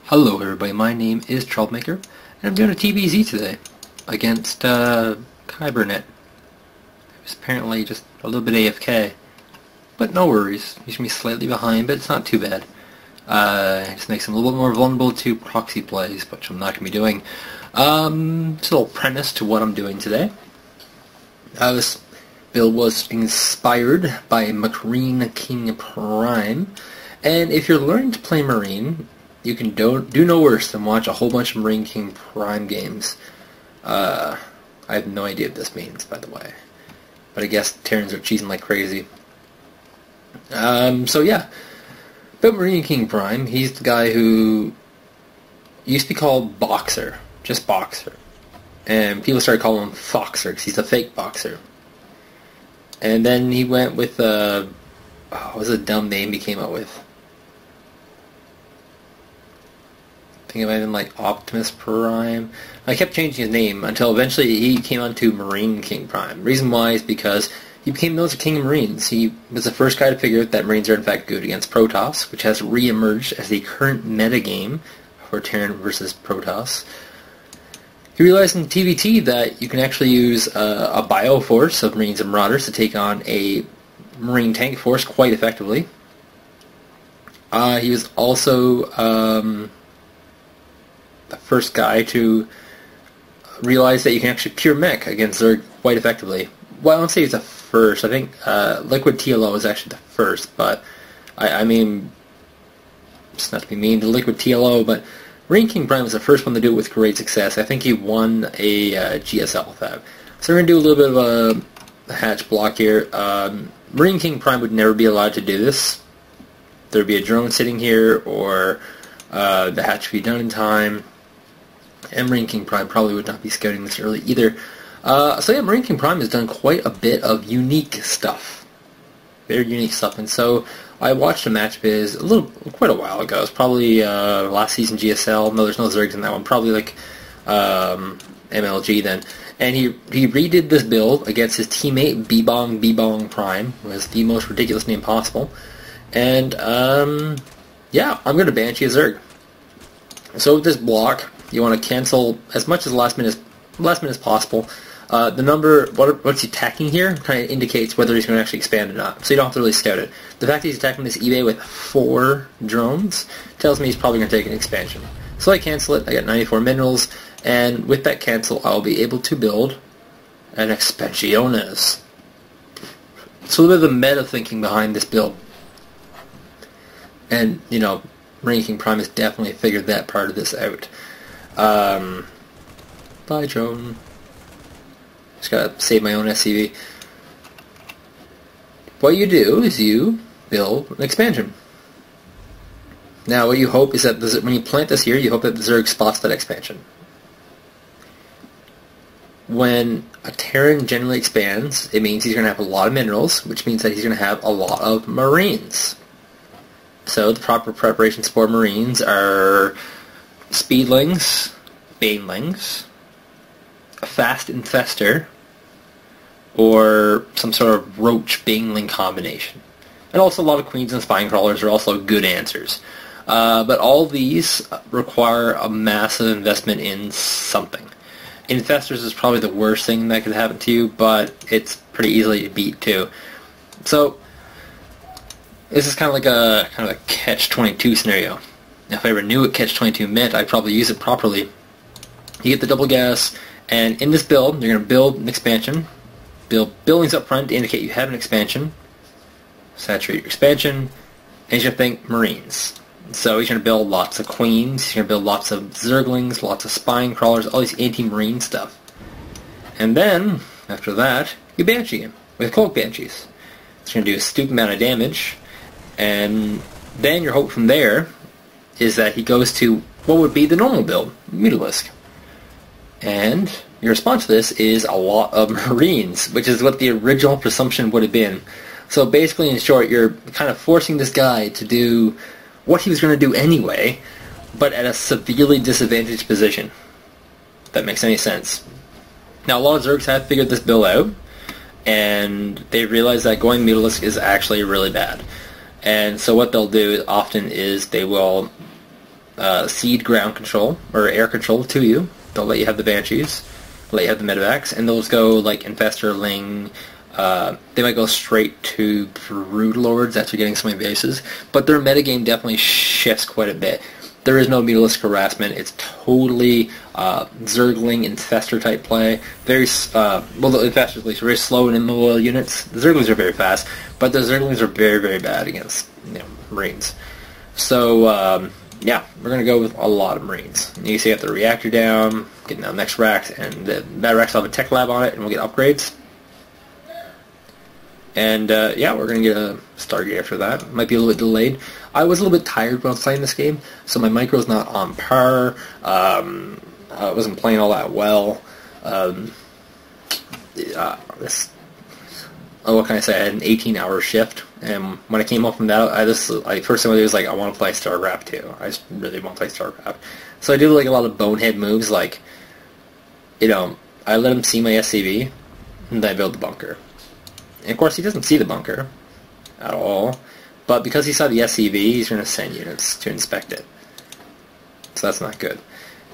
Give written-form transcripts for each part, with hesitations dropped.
Hello everybody, my name is Troublemaker, and I'm doing a TvZ today against Kybernet. It was apparently just a little bit AFK, but no worries. He's going to be slightly behind, but it's not too bad. It just makes him a little bit more vulnerable to proxy plays, which I'm not going to be doing. Just a little premise to what I'm doing today. This build was inspired by MarineKingPrime, and if you're learning to play Marine, you can do no worse than watch a whole bunch of MarineKingPrime games. I have no idea what this means, by the way. But I guess Terrans are cheesing like crazy. So yeah. But MarineKingPrime, he's the guy who used to be called Boxer. Just Boxer. And people started calling him Foxer, because he's a fake boxer. And then he went with, what was a dumb name he came up with? I think it might have been like Optimus Prime. I kept changing his name until eventually he came onto MarineKingPrime. Reason why is because he became known as the King of Marines. He was the first guy to figure out that Marines are in fact good against Protoss, which has re-emerged as the current metagame for Terran versus Protoss. He realized in TvT that you can actually use a bio force of Marines and Marauders to take on a Marine tank force quite effectively. He was also the first guy to realize that you can actually pure mech against Zerg quite effectively. Well, I don't say he's the first. I think Liquid TLO was actually the first, but I mean, it's not to be mean to Liquid TLO, but MarineKingPrime was the first one to do it with great success. I think he won a GSL with that. So we're going to do a little bit of a hatch block here. MarineKingPrime would never be allowed to do this. There would be a drone sitting here, or the hatch would be done in time. And MarineKingPrime probably would not be scouting this early either. So yeah, MarineKingPrime has done quite a bit of unique stuff. Very unique stuff. And so I watched a match of his quite a while ago. It was probably last season GSL. No, there's no Zergs in that one. Probably like MLG then. And he redid this build against his teammate Bebong Prime. It was the most ridiculous name possible. And yeah, I'm going to Banshee a Zerg. So with this block, you want to cancel as much as last minute as possible. The number, what's he attacking here, kind of indicates whether he's going to actually expand or not. So you don't have to really scout it. The fact that he's attacking this eBay with 4 drones tells me he's probably going to take an expansion. So I cancel it. I got 94 minerals, and with that cancel, I'll be able to build an Expansiones. So a little bit of the meta thinking behind this build. And, you know, MarineKingPrime has definitely figured that part of this out. Bye, drone. Just gotta save my own SCV. What you do is you build an expansion. Now, what you hope is that when you plant this here, you hope that the Zerg spots that expansion. When a Terran generally expands, it means he's going to have a lot of minerals, which means that he's going to have a lot of Marines. So the proper preparations for Marines are Speedlings, Banelings, a Fast Infester, or some sort of Roach Baneling combination. And also a lot of Queens and Spine Crawlers are also good answers. But all these require a massive investment in something. Infestors is probably the worst thing that could happen to you, but it's pretty easily to beat too. So this is kind of like a catch-22 scenario. Now, if I ever knew what catch-22 meant, I'd probably use it properly. You get the double gas, and in this build, you're going to build an expansion. Build buildings up front to indicate you have an expansion. Saturate your expansion, and you're going to think Marines. So he's going to build lots of Queens, he's going to build lots of Zerglings, lots of Spine Crawlers, all these anti-Marine stuff. And then, after that, you Banshee him with Cloak Banshees. It's going to do a stupid amount of damage, and then your hope from there is that he goes to what would be the normal build, Mutalisk. And your response to this is a lot of Marines, which is what the original presumption would have been. So basically, in short, you're kind of forcing this guy to do what he was going to do anyway, but at a severely disadvantaged position. If that makes any sense. Now, a lot of Zergs have figured this build out, and they realize that going meterless is actually really bad. And so what they'll do often is they will cede ground control or air control to you. They'll let you have the Banshees, let you have the medivacs, and those go like Infesterling. They might go straight to Brood Lords after getting so many bases, but their metagame definitely shifts quite a bit. There is no meterless harassment. It's totally Zergling Infester type play. Very well, the Infesters at least are very slow and immobile units. The Zerglings are very fast, but the Zerglings are very, very bad against Marines. So yeah, we're gonna go with a lot of Marines. You can see I got the reactor down, getting down next rack, and that rack's will have a tech lab on it, and we'll get upgrades. And yeah, we're going to get a Stargate after that. Might be a little bit delayed. I was a little bit tired when I was playing this game, so my micro's not on par. I wasn't playing all that well. What can I say? I had an 18-hour shift, and when I came up from that, first thing I was like, I want to play StarCraft 2. I just really want to play StarCraft. So I did like a lot of bonehead moves, like, I let him see my SCV, and then I build the bunker. And of course, he doesn't see the bunker at all, but because he saw the SCV, he's going to send units to inspect it. So that's not good.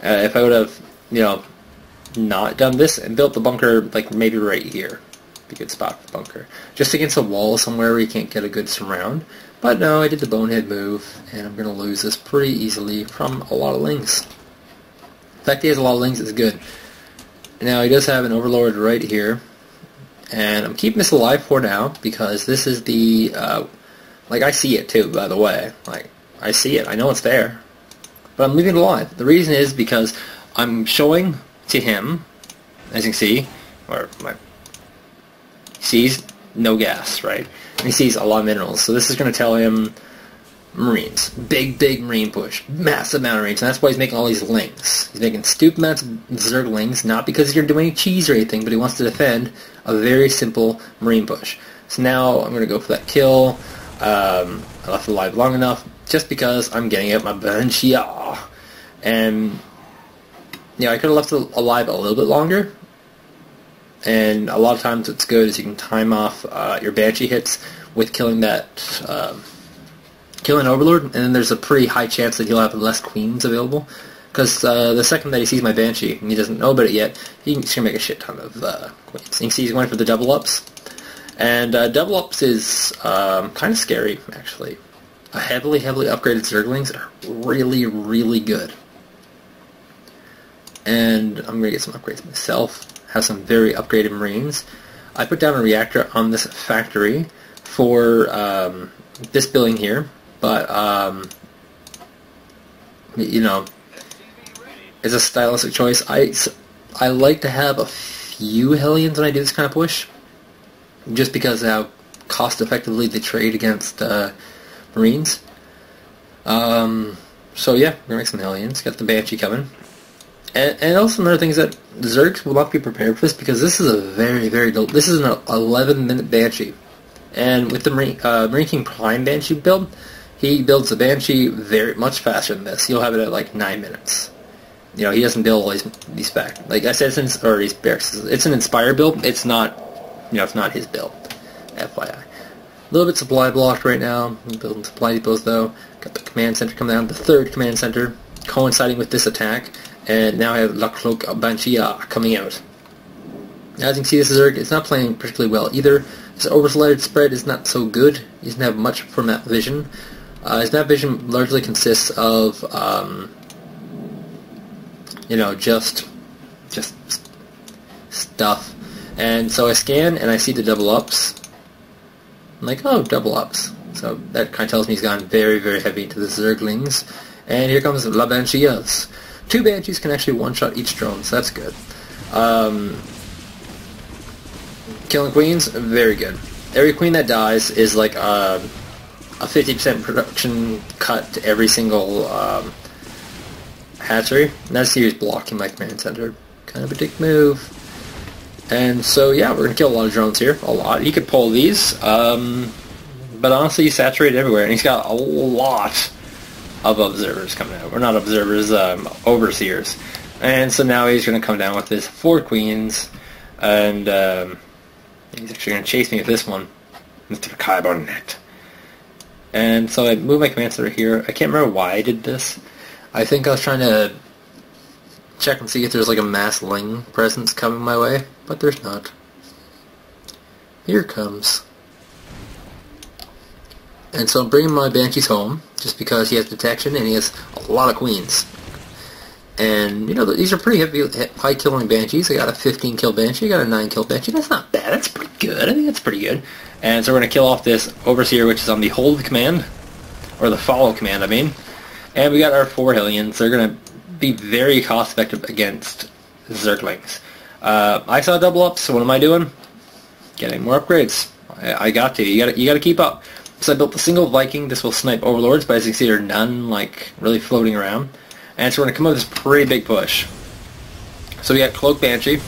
If I would have, not done this and built the bunker, like maybe right here, be a good spot for the bunker, just against a wall somewhere where you can't get a good surround. But no, I did the bonehead move, and I'm going to lose this pretty easily from a lot of lings. The fact he has a lot of lings is good. Now he does have an Overlord right here. And I'm keeping this alive for now because this is the, like I see it too, by the way. Like, I see it. I know it's there. But I'm leaving it alive. The reason is because I'm showing to him, as you can see, he sees no gas, right? And he sees a lot of minerals. So this is going to tell him Marines. Big, big Marine push. Massive amount of Marines. And that's why he's making all these lings. He's making stupid amounts of Zerglings, not because he's going to do any cheese or anything, but he wants to defend a very simple Marine push. So now I'm going to go for that kill. I left it alive long enough, just because I'm getting out my banshee. And, I could have left it alive a little bit longer. And a lot of times what's good is you can time off your banshee hits with killing that... kill an Overlord, and then there's a pretty high chance that he'll have less queens available. Because the second that he sees my Banshee, and he doesn't know about it yet, he's going to make a shit ton of queens. You can see he's going for the double ups. And double ups is kind of scary, actually. Heavily upgraded Zerglings are really, really good. And I'm going to get some upgrades myself. Have some very upgraded Marines. I put down a reactor on this factory for this building here. But, it's a stylistic choice. I like to have a few Hellions when I do this kind of push, just because of how cost-effectively they trade against Marines. So yeah, we're gonna make some Hellions. Got the Banshee coming, and also another thing is that the Zergs will not be prepared for this because this is a this is an 11-minute Banshee, and with the MarineKingPrime Banshee build, he builds the Banshee very much faster than this. He'll have it at like 9 minutes. He doesn't build all these back. Like I said, these barracks. It's an Inspire build. It's not, it's not his build. FYI. A little bit supply blocked right now. I'm building supply depots though. Got the command center coming down. The third command center coinciding with this attack. And now I have La Cloak Banshee coming out. As you can see, this Zerg is not playing particularly well either. His overslide spread is not so good. He doesn't have much for map vision. His map vision largely consists of, just stuff. And so I scan and I see the double ups. I'm like, oh, double ups. So that kind of tells me he's gone very, very heavy into the Zerglings. And here comes La Banshees. 2 Banshees can actually one-shot each drone, so that's good. Killing queens, very good. Every queen that dies is like a 50% production cut to every single hatchery. And that's he was blocking my command center. Kind of a dick move. And so yeah, we're gonna kill a lot of drones here. A lot. He could pull these, but honestly, he's saturated everywhere, and he's got a lot of observers coming out. Or not observers, overseers. And so now he's gonna come down with his 4 queens, and he's actually gonna chase me with this one, Mr. Carbonet. And so I moved my command center here. I can't remember why I did this. I think I was trying to check and see if there's like a mass Ling presence coming my way, but there's not. Here it comes. And so I'm bringing my Banshees home, just because he has protection and he has a lot of queens. And, you know, these are pretty high killing Banshees. I got a 15 kill Banshee, I got a 9 kill Banshee. That's not bad, that's pretty good. I think that's pretty good. And so we're going to kill off this Overseer, which is on the hold command, or the follow command, I mean. And we got our 4 Hellions. They're going to be very cost effective against Zerglings. I saw double up, so what am I doing? Getting more upgrades. I got to. You got to keep up. So I built the single Viking. This will snipe overlords, but as you can see, there are none like really floating around. And so we're going to come up with this pretty big push. So we got Cloak Banshee,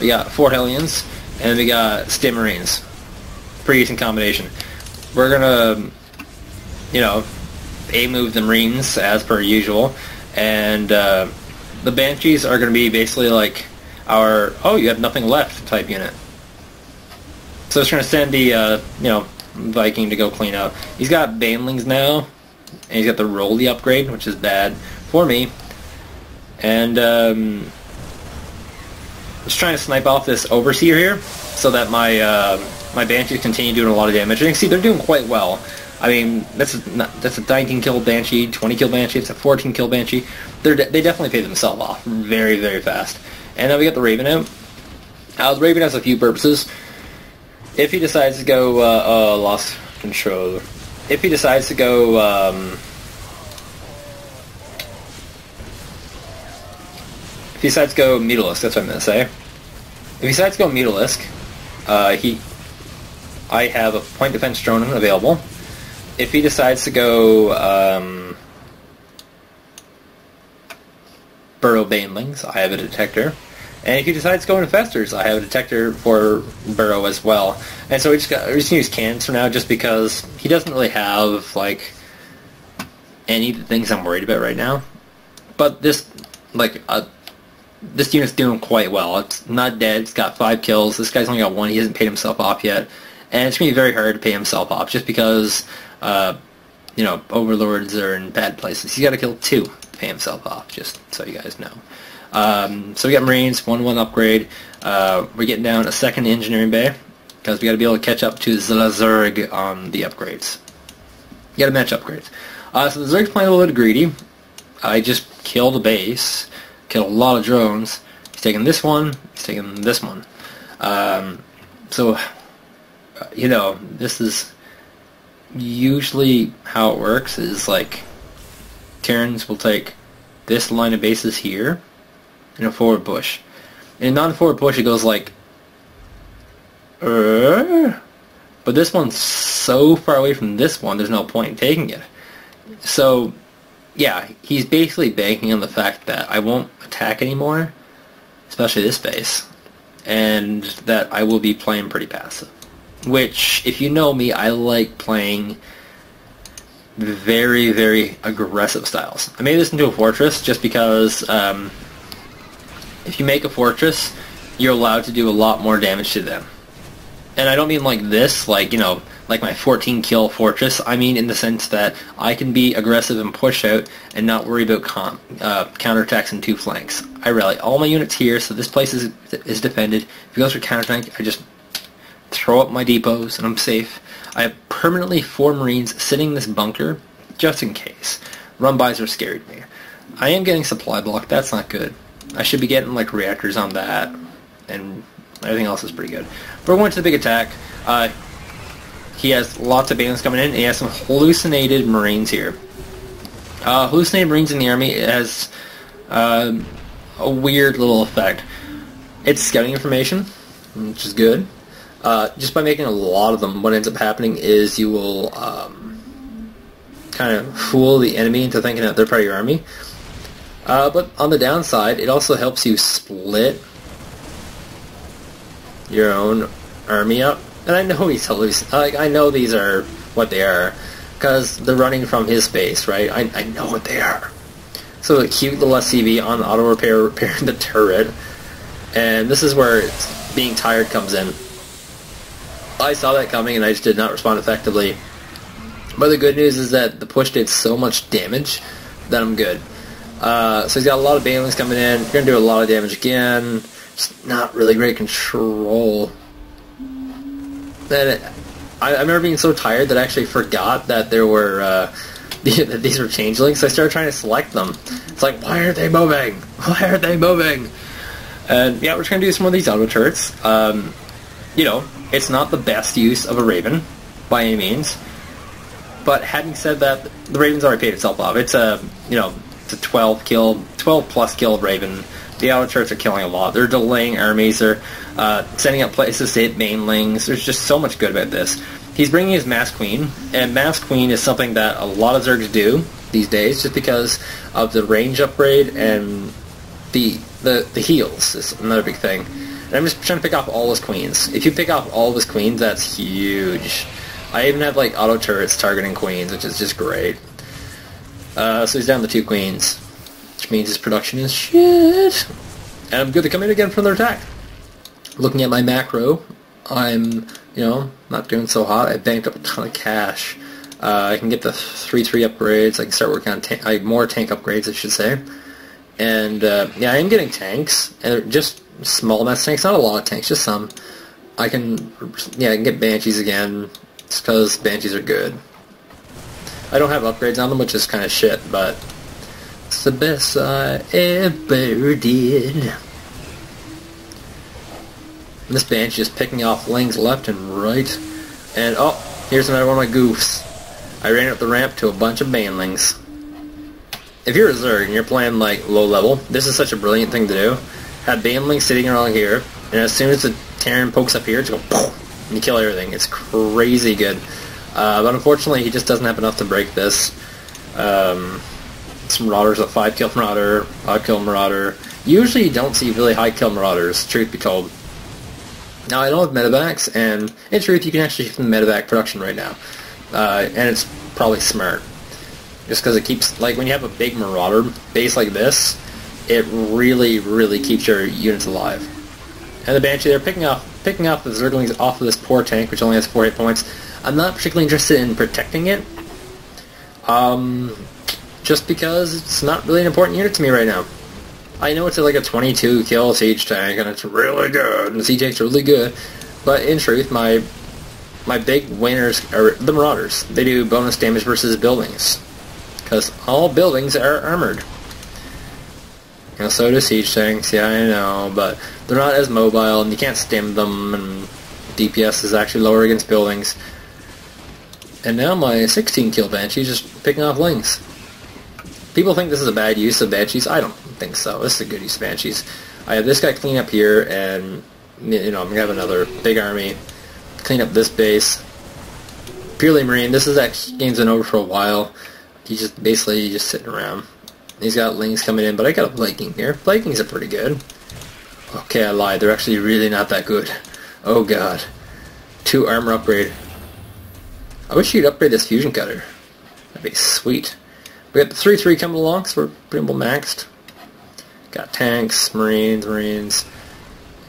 we got 4 Hellions, and we got Stim Marines. Pretty decent combination. We're going to, you know, A-move the Marines as per usual. And the Banshees are going to be basically like our, oh, you have nothing left type unit. So it's going to send the, you know, Viking to go clean up. He's got Banelings now, and he's got the Rolly upgrade, which is bad for me. And just trying to snipe off this Overseer here, so that my my Banshees continue doing a lot of damage. And you can see they're doing quite well. I mean, that's a 19 kill Banshee, 20 kill Banshee, it's a 14 kill Banshee. They definitely pay themselves off very, very fast. And then we got the Raven out. The Raven has a few purposes. If he decides to go, lost control. If he decides to go, if he decides to go Mutalisk, that's what I'm going to say. If he decides to go Mutalisk, I have a point defense drone available. If he decides to go Burrow Banelings, I have a detector. And if he decides to go Infestors, I have a detector for Burrow as well. And so we're just going to use cannons for now, just because he doesn't really have like any of the things I'm worried about right now. But this, like, this unit's doing quite well. It's not dead. It's got 5 kills. This guy's only got 1. He hasn't paid himself off yet. And it's going to be very hard to pay himself off, just because, you know, overlords are in bad places. He's got to kill 2 to pay himself off, just so you guys know. So we got Marines, 1-1 upgrade. We're getting down a 2nd engineering bay, because we got to be able to catch up to Zerg on the upgrades. You got to match upgrades. So the Zerg's playing a little bit greedy. I just killed a base, killed a lot of drones. He's taking this one, he's taking this one. So, you know, this is usually how it works, is like Terrans will take this line of bases here in a forward push. In a non-forward push it goes like but this one's so far away from this one there's no point in taking it. So yeah, he's basically banking on the fact that I won't attack anymore, especially this base, and that I will be playing pretty passive. Which, if you know me, I like playing very, very aggressive styles. I made this into a fortress just because if you make a fortress, you're allowed to do a lot more damage to them. And I don't mean like this, like, you know, like my 14 kill fortress. I mean in the sense that I can be aggressive and push out and not worry about counterattacks in 2 flanks. I rally all my units here, so this place is defended. If he goes for counterattack, I just throw up my depots and I'm safe. I have permanently 4 Marines sitting in this bunker just in case. Run-bys are scary to me. I am getting supply block, that's not good. I should be getting like reactors on that, and everything else is pretty good. But we're going to the big attack. He has lots of bands coming in, and he has some hallucinated Marines here. Hallucinated Marines in the army has a weird little effect. It's scouting information, which is good. Just by making a lot of them, what ends up happening is you will kind of fool the enemy into thinking that they're part of your army. But on the downside, it also helps you split your own army up. And I know he's like, I know these are what they are, because they're running from his base, right? I know what they are. So the cute little SCV on auto repair repairing the turret, and this is where being tired comes in. I saw that coming and I just did not respond effectively. But the good news is that the push did so much damage that I'm good. So he's got a lot of banelings coming in. You're going to do a lot of damage again. Just not really great control. Then I remember being so tired that I actually forgot that there were that these were changelings. I started trying to select them. It's like, why aren't they moving? Why aren't they moving? And yeah, we're just going to do some of these auto turrets. You know, it's not the best use of a Raven by any means. But having said that, the Raven's already paid itself off. It's a, you know, it's a 12 plus kill Raven. The auto turrets are killing a lot. They're delaying armies. They're setting up places to hit mainlings. There's just so much good about this. He's bringing his Mass Queen, and Mass Queen is something that a lot of zergs do these days, just because of the range upgrade and the heals is another big thing. And I'm just trying to pick off all his queens. If you pick off all of his queens, that's huge. I even have like auto turrets targeting queens, which is just great. So he's down to 2 queens, which means his production is shit. And I'm good to come in again for their attack. Looking at my macro, I'm, you know, not doing so hot. I banked up a ton of cash. I can get the 3-3 upgrades. I can start working on more tank upgrades, I should say. And yeah, I am getting tanks, and just small mass tanks, not a lot of tanks, just some. I can get Banshees again, just because Banshees are good. I don't have upgrades on them, which is kind of shit, but it's the best I ever did. And this Banshee is picking off lanes left and right. And oh, here's another one of my goofs. I ran up the ramp to a bunch of banelings. If you're a Zerg and you're playing like low level, this is such a brilliant thing to do. Have banelings sitting around here, and as soon as the Terran pokes up here, it's go poof, and you kill everything. It's crazy good. But unfortunately, he just doesn't have enough to break this. Some Marauders, a 5-kill Marauder, 5-kill Marauder. Usually you don't see really high-kill Marauders, truth be told. Now, I don't have medivacs, and in truth, you can actually shift the medivac production right now. And it's probably smart. Just because it keeps, like, when you have a big Marauder base like this, it really, really keeps your units alive. And the Banshee, they're picking off the Zerglings off of this poor tank, which only has 4 hit points. I'm not particularly interested in protecting it, just because it's not really an important unit to me right now. I know it's like a 22 kill siege tank, and it's really good, and the siege tank's really good, but in truth, my big winners are the Marauders. They do bonus damage versus buildings, because all buildings are armored. You know, so do siege tanks, yeah, I know, but they're not as mobile, and you can't stim them, and DPS is actually lower against buildings. And now my 16 kill Banshee is just picking off lings. People think this is a bad use of Banshees. I don't think so. This is a good use of Banshees. I have this guy clean up here, and you know, I'm going to have another big army clean up this base. Purely Marine. This is actually, game's been over for a while. He's just basically just sitting around. He's got lings coming in, but I got a Viking here. Vikings are pretty good. Okay, I lied. They're actually really not that good. Oh god. 2 armor upgrade. I wish you'd upgrade this fusion cutter. That'd be sweet. We got the 3-3 coming along, so we're pretty well maxed. Got tanks, marines,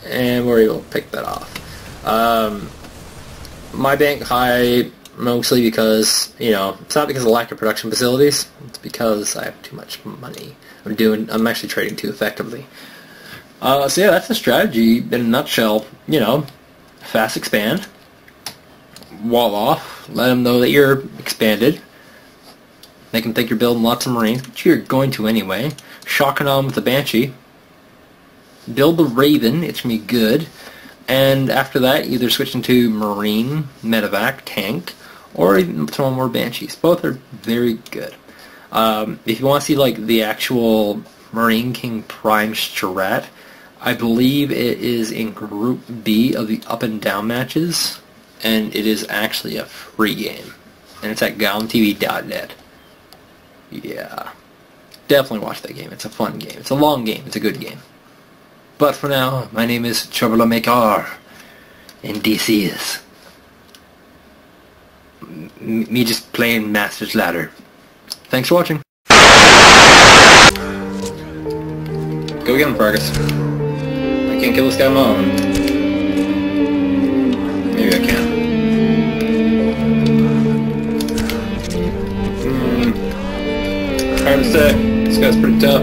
and we're able to pick that off. My bank high mostly because, you know, it's not because of lack of production facilities. It's because I have too much money. I'm actually trading too effectively. So yeah, that's the strategy in a nutshell. You know, fast expand, wall off, let them know that you're expanded. They can think you're building lots of Marines, but you're going to anyway. Shocking on with the Banshee. Build the Raven, it's going to be good. And after that, either switch into Marine, Medivac, Tank, or even throw more Banshees. Both are very good. If you want to see like the actual MarineKingPrime strat, I believe it is in Group B of the Up and Down matches, and it is actually a free game. And it's at GalMTV.net. Yeah. Definitely watch that game. It's a fun game. It's a long game. It's a good game. But for now, my name is Troublemaker, and DC is. Me just playing Master's Ladder. Thanks for watching. Go get him, Fergus. I can't kill this guy alone. Maybe I can. Hard to say. This guy's pretty tough.